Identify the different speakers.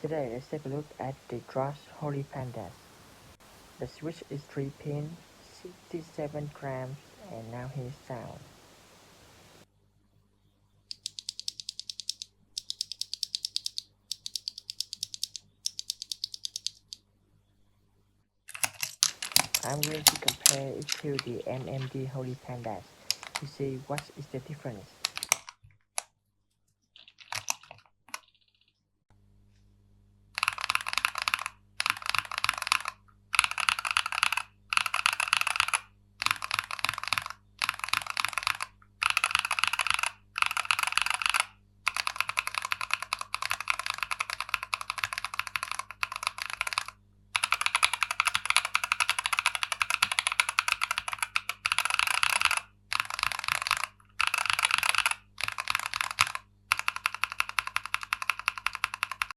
Speaker 1: Today let's take a look at the Drush Holy Pandas. The switch is 3 pin, 67 grams, and now here's sound. I'm going to compare it to the MMD Holy Pandas to see what is the difference.